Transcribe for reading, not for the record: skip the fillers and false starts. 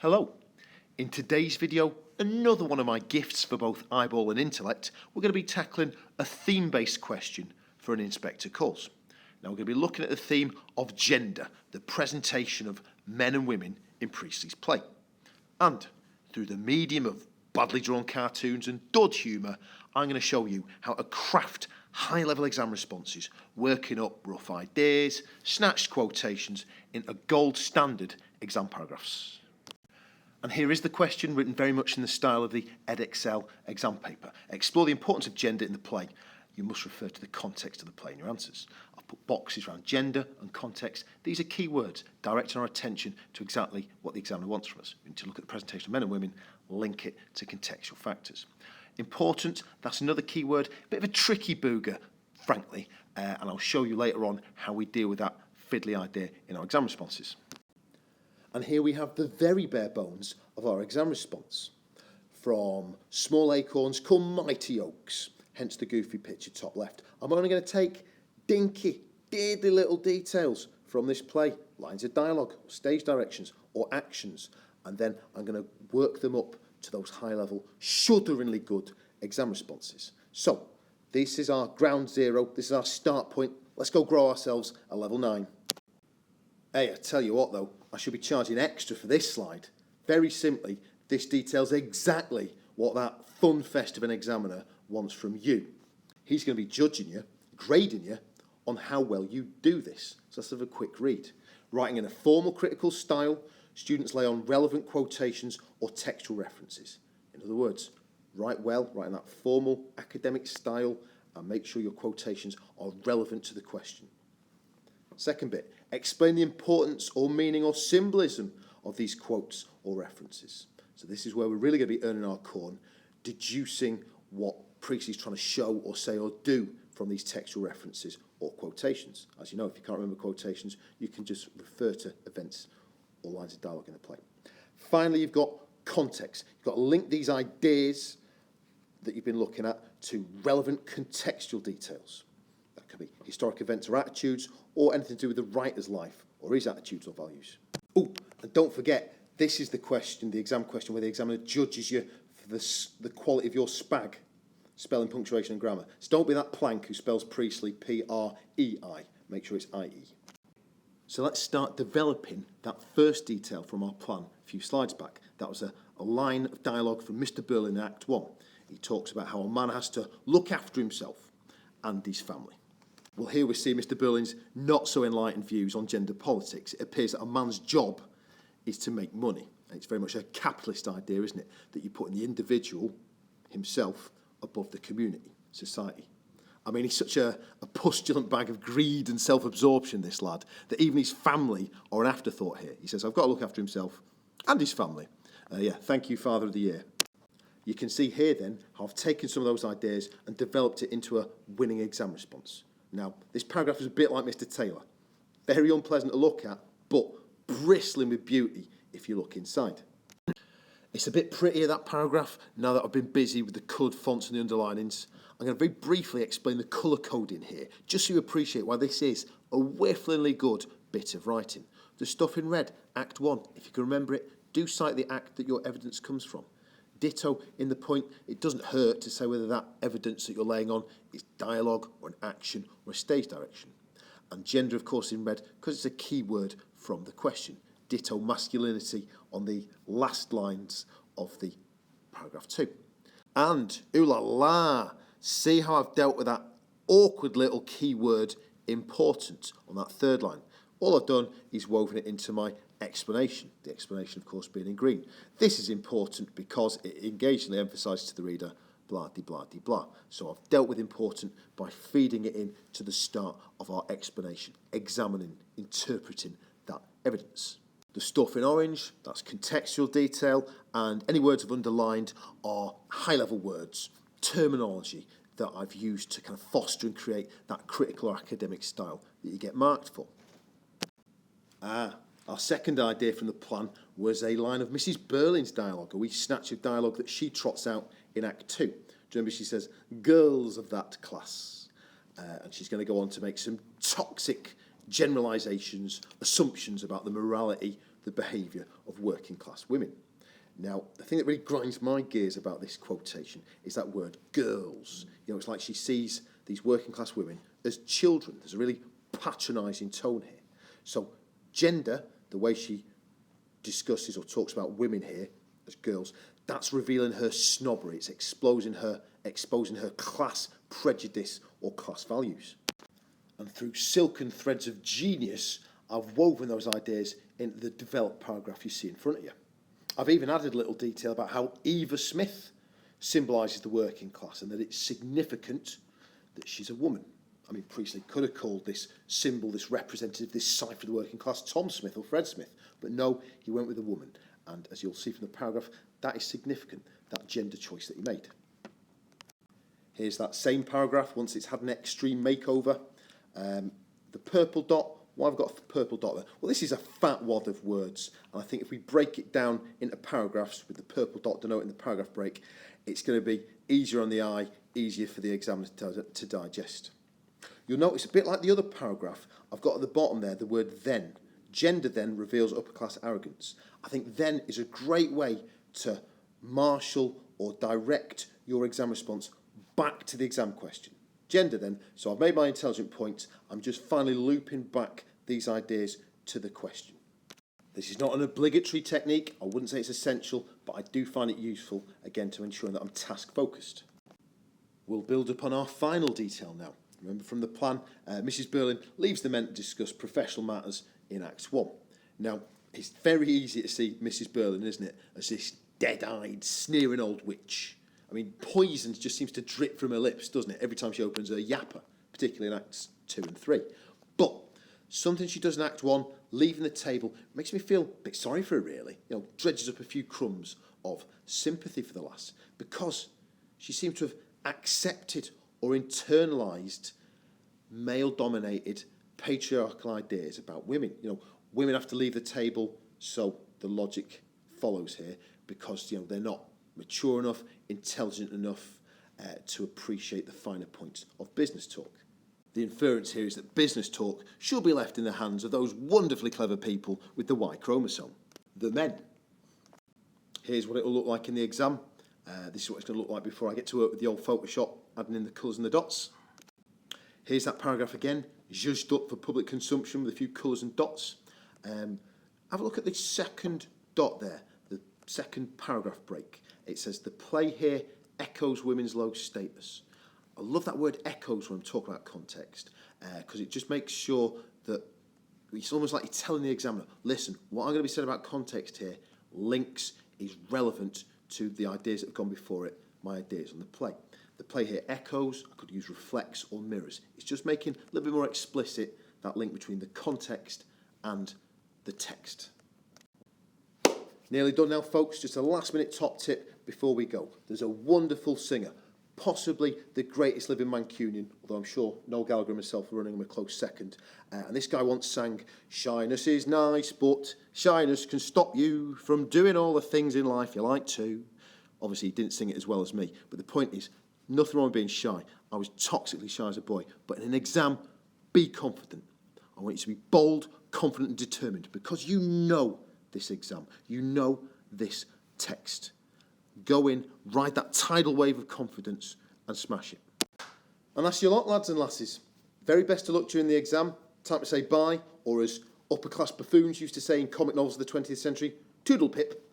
Hello. In today's video, another one of my gifts for both eyeball and intellect, we're going to be tackling a theme-based question for an inspector course. Now we're going to be looking at the theme of gender, the presentation of men and women in Priestley's play. And through the medium of badly drawn cartoons and dud humour, I'm going to show you how to craft high-level exam responses, working up rough ideas, snatched quotations into gold standard exam paragraphs. And here is the question, written very much in the style of the Edexcel exam paper. Explore the importance of gender in the play. You must refer to the context of the play in your answers. I've put boxes around gender and context. These are key words directing our attention to exactly what the examiner wants from us. We need to look at the presentation of men and women, link it to contextual factors. Important, that's another key word, a bit of a tricky booger, frankly, and I'll show you later on how we deal with that fiddly idea in our exam responses. And here we have the very bare bones of our exam response. From small acorns come mighty oaks, hence the goofy picture top left. I'm only going to take dinky, deadly little details from this play, lines of dialogue, or stage directions, or actions, and then I'm going to work them up to those high-level, shudderingly good exam responses. So, this is our ground zero, this is our start point. Let's go grow ourselves a level 9. Hey, I tell you what though, I should be charging extra for this slide. Very simply, this details exactly what that fun fest of an examiner wants from you. He's going to be judging you, grading you, on how well you do this. So let's have a quick read. Writing in a formal critical style, students lay on relevant quotations or textual references. In other words, write well, write in that formal academic style, and make sure your quotations are relevant to the question. Second bit, explain the importance or meaning or symbolism of these quotes or references. So this is where we're really going to be earning our corn, deducing what Priestley's trying to show or say or do from these textual references or quotations. As you know, if you can't remember quotations, you can just refer to events or lines of dialogue in the play. Finally, you've got context. You've got to link these ideas that you've been looking at to relevant contextual details. That could be historic events or attitudes, or anything to do with the writer's life or his attitudes or values. Oh, and don't forget, this is the question, the exam question, where the examiner judges you for the quality of your spag, spelling, punctuation and grammar. So don't be that plank who spells Priestley P-R-E-I. Make sure it's I-E. So let's start developing that first detail from our plan a few slides back. That was a line of dialogue from Mr. Birling in Act 1. He talks about how a man has to look after himself and his family. Well, here we see Mr. Birling's not so enlightened views on gender politics. It appears that a man's job is to make money. And it's very much a capitalist idea, isn't it? That you put the individual, himself, above the community, society. I mean, he's such a pustulant bag of greed and self-absorption, this lad, that even his family are an afterthought here. He says, I've got to look after himself and his family. Thank you, Father of the Year. You can see here then how I've taken some of those ideas and developed it into a winning exam response. Now, this paragraph is a bit like Mr. Taylor. Very unpleasant to look at, but bristling with beauty if you look inside. It's a bit prettier, that paragraph, now that I've been busy with the coloured fonts and the underlinings. I'm going to very briefly explain the colour coding here, just so you appreciate why this is a whifflingly good bit of writing. The stuff in red, Act 1, if you can remember it, do cite the act that your evidence comes from. Ditto in the point, it doesn't hurt to say whether that evidence that you're laying on is dialogue or an action or a stage direction. And gender, of course, in red, because it's a key word from the question. Ditto masculinity on the last lines of the paragraph 2. And, ooh la la, see how I've dealt with that awkward little key word important on that third line. All I've done is woven it into my explanation, the explanation, of course, being in green. This is important because it engagingly emphasises to the reader blah-de-blah-de-blah. So I've dealt with important by feeding it in to the start of our explanation, examining, interpreting that evidence. The stuff in orange, that's contextual detail, and any words I've underlined are high-level words, terminology that I've used to kind of foster and create that critical or academic style that you get marked for. Our second idea from the plan was a line of Mrs. Birling's dialogue, a wee snatch of dialogue that she trots out in Act 2. Do you remember she says, girls of that class? And she's going to go on to make some toxic generalisations, assumptions about the morality, the behaviour of working class women. Now, the thing that really grinds my gears about this quotation is that word girls. It's like she sees these working class women as children. There's a really patronising tone here. So gender, the way she discusses or talks about women here as girls, that's revealing her snobbery. It's exposing her class prejudice or class values. And through silken threads of genius, I've woven those ideas into the developed paragraph you see in front of you. I've even added a little detail about how Eva Smith symbolises the working class and that it's significant that she's a woman. I mean, Priestley could have called this symbol, this representative, this cipher of the working class Tom Smith or Fred Smith, but no, he went with a woman. And as you'll see from the paragraph, that is significant, that gender choice that he made. Here's that same paragraph once it's had an extreme makeover. The purple dot, why have I got a purple dot there? Well, this is a fat wad of words, and I think if we break it down into paragraphs with the purple dot denoting the paragraph break, it's going to be easier on the eye, easier for the examiner to digest. You'll notice a bit like the other paragraph, I've got at the bottom there the word then. Gender then reveals upper class arrogance. I think then is a great way to marshal or direct your exam response back to the exam question. Gender then, so I've made my intelligent point, I'm just finally looping back these ideas to the question. This is not an obligatory technique, I wouldn't say it's essential, but I do find it useful, again, to ensuring that I'm task focused. We'll build upon our final detail now. Remember from the plan, Mrs. Birling leaves the men to discuss professional matters in Acts 1. Now, it's very easy to see Mrs. Birling, isn't it, as this dead-eyed, sneering old witch. I mean, poison just seems to drip from her lips, doesn't it, every time she opens her yapper, particularly in Acts 2 and 3. But something she does in Act 1, leaving the table, makes me feel a bit sorry for her, really. Dredges up a few crumbs of sympathy for the lass, because she seems to have accepted or internalised male-dominated patriarchal ideas about women. Women have to leave the table, so the logic follows here, because they're not mature enough, intelligent enough to appreciate the finer points of business talk. The inference here is that business talk should be left in the hands of those wonderfully clever people with the Y chromosome, the men. Here's what it will look like in the exam. This is what it's going to look like before I get to work with the old Photoshop, adding in the colours and the dots. Here's that paragraph again, zhuzhed up for public consumption with a few colours and dots. Have a look at the second dot there, the second paragraph break. It says, the play here echoes women's low status. I love that word echoes when I'm talking about context, because it just makes sure that it's almost like you're telling the examiner, listen, what I'm going to be saying about context here links, is relevant to the ideas that have gone before it, my ideas on the play. The play here echoes, I could use reflects or mirrors. It's just making a little bit more explicit that link between the context and the text. Nearly done now, folks. Just a last minute top tip before we go. There's a wonderful singer, possibly the greatest living Mancunian, although I'm sure Noel Gallagher himself are running him a close second. And this guy once sang, shyness is nice, but shyness can stop you from doing all the things in life you like to. Obviously, he didn't sing it as well as me, but the point is, nothing wrong with being shy. I was toxically shy as a boy, but in an exam, be confident. I want you to be bold, confident and determined, because you know this exam, you know this text. Go in, ride that tidal wave of confidence and smash it. And that's your lot, lads and lasses. Very best of luck during the exam. Time to say bye, or as upper class buffoons used to say in comic novels of the 20th century, toodle pip.